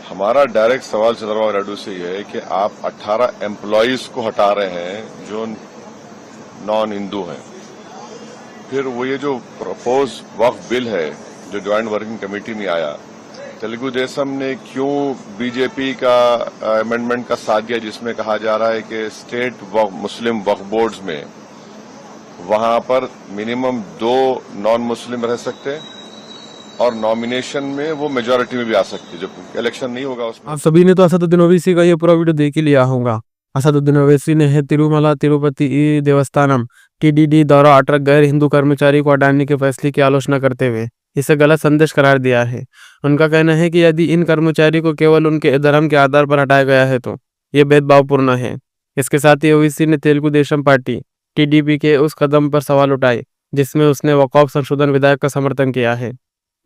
हमारा डायरेक्ट सवाल चंद्रबाबू नायडू से यह है कि आप 18 एम्प्लॉयज को हटा रहे हैं जो नॉन हिंदू हैं। फिर वो ये जो प्रपोज वक्फ बिल है जो ज्वाइंट वर्किंग कमेटी में आया, तेलुगु देशम ने क्यों बीजेपी का अमेंडमेंट का साथ दिया जिसमें कहा जा रहा है कि स्टेट मुस्लिम वक्फ बोर्ड्स में वहां पर मिनिमम 2 नॉन मुस्लिम रह सकते हैं और नॉमिनेशन में वो मेजोरिटी में भी आ सकती है, जब इलेक्शन नहीं होगा उसमें। आप सभी ने तो असदुद्दीन ओवैसी का ये पूरा वीडियो देख ही लिया होगा। असदुद्दीन ओवैसी ने तिरुमला तिरुपति देवस्थानम टीडीडी द्वारा 18 गैर हिंदू कर्मचारी को हटाने के फैसले की आलोचना करते हुए इसे गलत संदेश करार दिया है। उनका कहना है कि यदि इन कर्मचारी को केवल उनके धर्म के आधार पर हटाया गया है तो ये भेदभावपूर्ण है। इसके साथ ही ओवैसी ने तेलुगु देशम पार्टी टीडीपी के उस कदम पर सवाल उठाए जिसमें उसने वक़्फ़ संशोधन विधेयक का समर्थन किया है।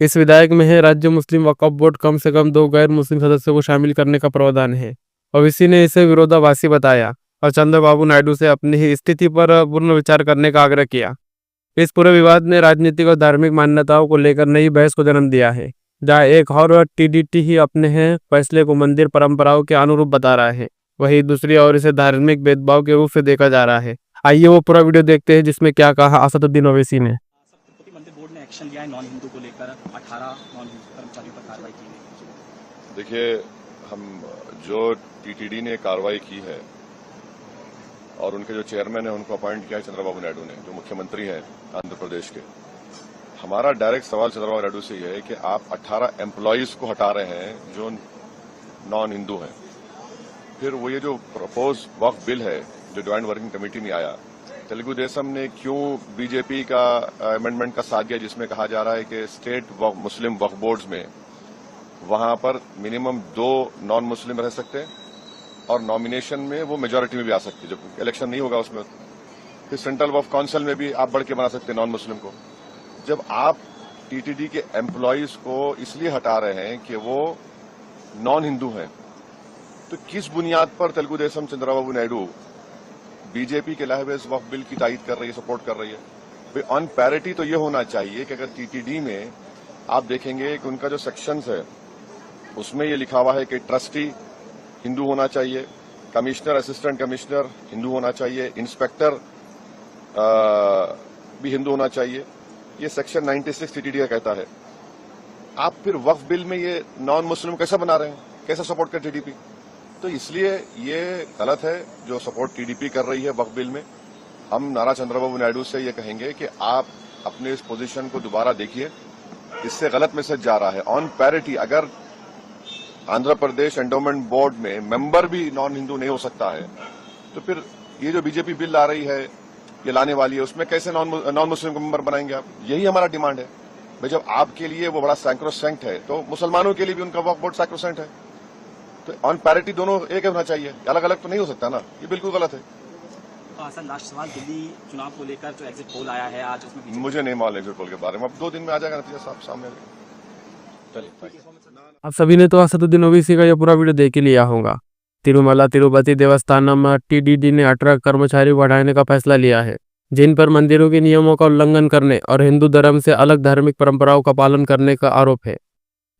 इस विधेयक में है राज्य मुस्लिम वक्फ बोर्ड कम से कम 2 गैर मुस्लिम सदस्यों को शामिल करने का प्रावधान है। ओवैसी ने इसे विरोधाभासी बताया और चंद्रबाबू नायडू से अपनी ही स्थिति पर पुनर्विचार करने का आग्रह किया। इस पूरे विवाद ने राजनीतिक और धार्मिक मान्यताओं को लेकर नई बहस को जन्म दिया है, जहां एक और टीडीटी ही अपने हैं फैसले को मंदिर परंपराओं के अनुरूप बता रहा है, वहीं दूसरी ओर इसे धार्मिक भेदभाव के रूप से देखा जा रहा है। आइए वो पूरा वीडियो देखते हैं जिसमें क्या कहा असदुद्दीन ओवैसी ने। तिरुपति मंदिर बोर्ड ने एक्शन लिया है नॉन हिंदू को लेकर, 18 नॉन हिंदू कर्मचारियों पर कार्रवाई की है। देखिए, हम जो टीटीडी ने कार्रवाई की है और उनके जो चेयरमैन है उनको अपॉइंट किया है चंद्रबाबू नायडू ने, जो मुख्यमंत्री हैं आंध्र प्रदेश के। हमारा डायरेक्ट सवाल चंद्रबाबू नायडू से यह है कि आप 18 एम्प्लॉयज को हटा रहे हैं जो नॉन हिंदू हैं। फिर वो ये जो प्रपोज वक्फ बिल है जो ज्वाइंट वर्किंग कमेटी में आया, तेलुगु देशम ने क्यों बीजेपी का अमेंडमेंट का साथ दिया जिसमें कहा जा रहा है कि स्टेट मुस्लिम वक्फ बोर्ड्स में वहां पर मिनिमम 2 नॉन मुस्लिम रह सकते हैं और नॉमिनेशन में वो मेजोरिटी में भी आ सकती है, जब इलेक्शन नहीं होगा उसमें। फिर सेंट्रल वक्फ काउंसिल में भी आप बढ़ के बना सकते हैं नॉन मुस्लिम को। जब आप टीटीडी के एम्प्लॉयज को इसलिए हटा रहे हैं कि वो नॉन हिंदू हैं, तो किस बुनियाद पर तेलुगु देशम चंद्रबाबू नायडू बीजेपी के लाए हुए इस वक्फ बिल की तायीद कर रही है, सपोर्ट कर रही है? भाई ऑन पैरिटी तो ये होना चाहिए कि अगर टीटीडी में आप देखेंगे कि उनका जो सेक्शंस है उसमें ये लिखा हुआ है कि ट्रस्टी हिंदू होना चाहिए, कमिश्नर असिस्टेंट कमिश्नर हिंदू होना चाहिए, इंस्पेक्टर भी हिंदू होना चाहिए। ये सेक्शन 96 टीटीडी का कहता है। आप फिर वक्फ बिल में ये नॉन मुस्लिम कैसे बना रहे हैं, कैसे सपोर्ट कर टीडीपी? तो इसलिए ये गलत है जो सपोर्ट टीडीपी कर रही है वक्फ बिल में। हम नारा चंद्रबाबू नायडू से ये कहेंगे कि आप अपने इस पोजीशन को दोबारा देखिए, इससे गलत मैसेज जा रहा है। ऑन पैरिटी अगर आंध्र प्रदेश एंडोमेंट बोर्ड में मेंबर भी नॉन हिंदू नहीं हो सकता है, तो फिर ये जो बीजेपी बिल ला रही है, ये लाने वाली है, उसमें कैसे नॉन मुस्लिम को मेंबर बनाएंगे आप? यही हमारा डिमांड है। भाई जब आपके लिए वो बड़ा सैक्रोसेंट है तो मुसलमानों के लिए भी उनका वक्फ बोर्ड सैक्रोसेंट है। तो ऑन पैरिटी दोनों एक होना चाहिए, अलग अलग तो नहीं हो सकता ना, ये बिल्कुल गलत है। तो सर लास्ट सवाल, दिल्ली चुनाव को लेकर जो एग्जिट पोल आया है आज, उसमें मुझे नहीं मालूम एग्जिट पोल के बारे में, अब 2 दिन में आ जाएगा नतीजा साहब सामने। आप सभी ने तो असदुद्दीन ओवैसी का ये पूरा वीडियो देख ही लिया होगा। तिरुमला तिरुपति देवस्थानम टीडीडी ने 18 कर्मचारियों को हटाने का फैसला लिया है, जिन पर मंदिरों के नियमों का उल्लंघन करने और हिंदू धर्म से अलग धार्मिक परंपराओं का पालन करने का आरोप है।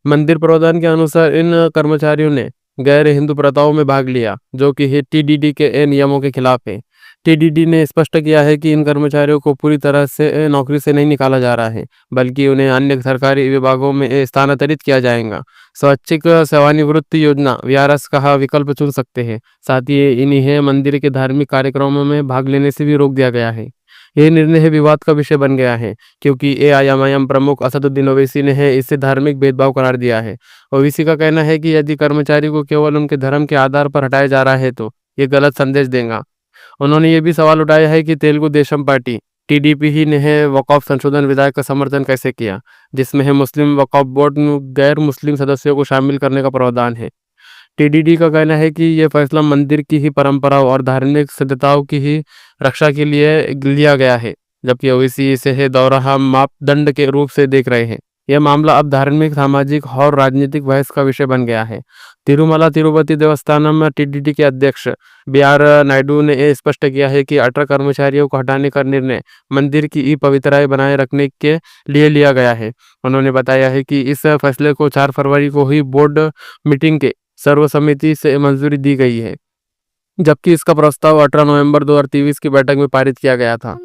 मंदिर प्रबंधन के अनुसार इन कर्मचारियों ने गैर हिंदू प्रथाओं में भाग लिया, जो कि टीडीडी के नियमों के खिलाफ है। टीडीडी ने स्पष्ट किया है कि इन कर्मचारियों को पूरी तरह से नौकरी से नहीं निकाला जा रहा है, बल्कि उन्हें अन्य सरकारी विभागों में स्थानांतरित किया जाएगा। स्वैच्छिक सेवानिवृत्ति योजना वीआरएस का विकल्प चुन सकते हैं। साथ ही इन्हें मंदिर के धार्मिक कार्यक्रमों में भाग लेने से भी रोक दिया गया है। यह निर्णय विवाद का विषय बन गया है, क्योंकि एआईएमआईएम प्रमुख असदुद्दीन ओवैसी ने इसे धार्मिक भेदभाव करार दिया है। ओवैसी का कहना है कि यदि कर्मचारी को केवल उनके धर्म के आधार पर हटाया जा रहा है तो ये गलत संदेश देगा। उन्होंने ये भी सवाल उठाया है कि तेलुगु देशम पार्टी टीडीपी ही ने वक़्फ़ संशोधन विधेयक का समर्थन कैसे किया, जिसमें है मुस्लिम वक्फ बोर्ड में गैर मुस्लिम सदस्यों को शामिल करने का प्रावधान है। टीडीडी का कहना है कि यह फैसला मंदिर की ही परंपराओं और धार्मिक सिद्धताओं की ही रक्षा के लिए लिया गया है, जबकि ओवैसी इसे दोहरा मापदंड के रूप से देख रहे हैं। यह मामला अब धार्मिक, सामाजिक और राजनीतिक बहस का विषय बन गया है। तिरुमला तिरुपति देवस्थानम टीडीडी के अध्यक्ष BR नायडू ने यह स्पष्ट किया है कि 18 कर्मचारियों को हटाने का निर्णय मंदिर की पवित्रताएं बनाए रखने के लिए लिया गया है। उन्होंने बताया है कि इस फैसले को 4 फरवरी को हुई बोर्ड मीटिंग के सर्वसम्मति से मंजूरी दी गई है, जबकि इसका प्रस्ताव 18 नवंबर 2023 की बैठक में पारित किया गया था।